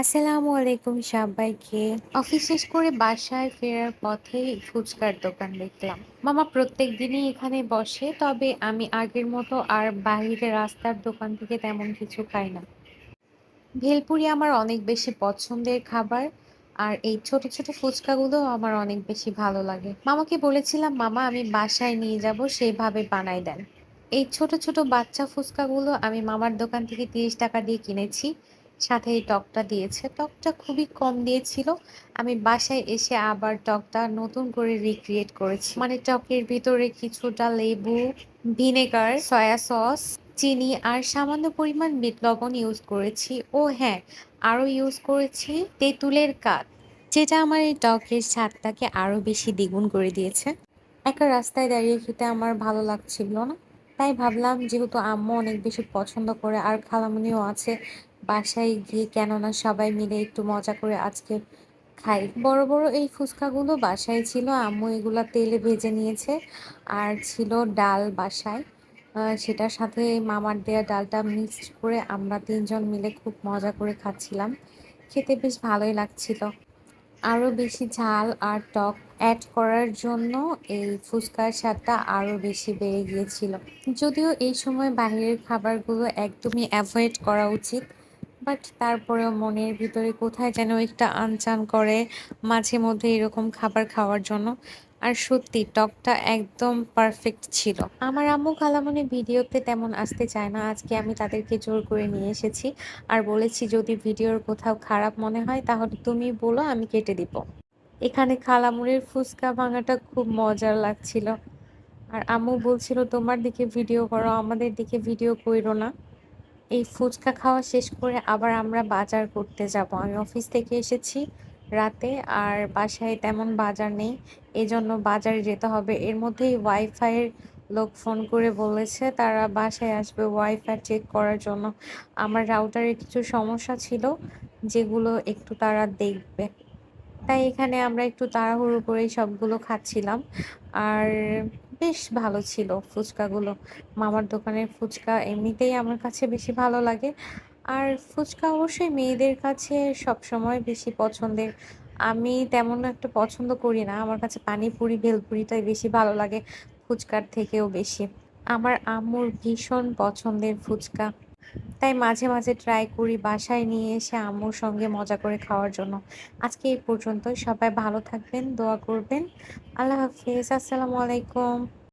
আসসালামু আলাইকুম সবাইকে। অফিস শেষ করে বাসায় ফেরার পথেই ফুচকার দোকান দেখলাম। মামা প্রত্যেক দিনই এখানে বসে, তবে আমি আগের মতো আর বাইরে রাস্তার দোকান থেকে তেমন কিছু খাই না। ভেলপুরি আমার অনেক বেশি পছন্দের খাবার। আর এই ছোট ছোট ফুচকাগুলো আমার অনেক বেশি ভালো লাগে। মামাকে বলেছিলাম, মামা আমি বাসায় নিয়ে যাব, সেইভাবে বানাই দেন। এই ছোট ছোট বাচ্চা ফুচকাগুলো আমি মামার দোকান থেকে 30 টাকা দিয়ে কিনেছি। সাথে এই টকটা দিয়েছে, টকটা খুবই কম দিয়েছিল। আমি বাসায় এসে আবার টকটা নতুন করে রিক্রিয়েট করেছি, মানে টকের ভিতরে কিছুটা লেবু, ভিনেগার, সয়া সস, চিনি আর সামান্য পরিমাণ বিট লবণ ইউজ করেছি। ও হ্যাঁ, আরো ইউজ করেছি তেঁতুলের কাঠ, যেটা আমার এই টকের স্বাদটাকে আরো বেশি দ্বিগুণ করে দিয়েছে। একা রাস্তায় দাঁড়িয়ে খেতে আমার ভালো লাগছিল না, তাই ভাবলাম যেহেতু আম্মু অনেক বেশি পছন্দ করে আর খালামণিও আছে, বাসায় গিয়ে কেননা সবাই মিলে একটু মজা করে আজকে খাই। বড় বড় এই ফুচকাগুলো বাসায় ছিল, আম্মু এগুলা তেলে ভেজে নিয়েছে। আর ছিল ডাল বাসায়, সেটার সাথে মামার দেয়া ডালটা মিক্সড করে আমরা তিনজন মিলে খুব মজা করে খাচ্ছিলাম। খেতে বেশ ভালোই লাগছিল। আরো বেশি ঝাল আর টক অ্যাড করার জন্য এই ফুচকার স্বাদটা আরো বেশি বেড়ে গিয়েছিল। যদিও এই সময় বাইরের খাবারগুলো একদমই অ্যাভয়েড করা উচিত, বাট তারপরেও মনের ভিতরে কোথায় যেন একটা আনচান করে মাঝে মধ্যে এরকম খাবার খাওয়ার জন্য। আর সত্যি টকটা একদম পারফেক্ট ছিল। আমার আম্মু খালামণি ভিডিওতে তেমন আসতে চায় না, আজকে আমি তাদেরকে জোর করে নিয়ে এসেছি। আর বলেছি যদি ভিডিওর কোথাও খারাপ মনে হয় তাহলে তুমি বলো, আমি কেটে দিব। এখানে খালামুড়ির ফুচকা ভাঙাটা খুব মজার লাগছিল। আর আম্মু বলছিল তোমার দিকে ভিডিও করো, আমাদের দিকে ভিডিও কইরো না। এই ফুচকা খাওয়া শেষ করে আবার আমরা বাজার করতে যাব। আমি অফিস থেকে এসেছি রাতে, আর বাসায় তেমন বাজার নেই, এজন্য বাজারে যেতে হবে। এর মধ্যেই ওয়াইফাইয়ের লোক ফোন করে বলেছে তারা বাসায় আসবে ওয়াইফাই চেক করার জন্য। আমার রাউটারে কিছু সমস্যা ছিল, যেগুলো একটু তারা দেখবে। তাই এখানে আমরা একটু তাড়াহুড়ো করে সবগুলো খাচ্ছিলাম। আর বেশ ভালো ছিল ফুচকাগুলো। মামার দোকানের ফুচকা এমনিতেই আমার কাছে বেশি ভালো লাগে। আর ফুচকা অবশ্যই মেয়েদের কাছে সবসময় বেশি পছন্দের। আমি তেমন একটা পছন্দ করি না, আমার কাছে পানিপুরি ভেলপুরিটাই বেশি ভালো লাগে ফুচকার থেকেও বেশি। আমার আম্মুর ভীষণ পছন্দের ফুচকা, তাই মাঝে মাঝে ট্রাই করি বাসায় নিয়ে এসে আম্মুর সঙ্গে মজা করে খাওয়ার জন্য। আজকে এই পর্যন্তই, সবাই ভালো থাকবেন, দোয়া করবেন। আল্লাহ হাফিজ, আসসালামু আলাইকুম।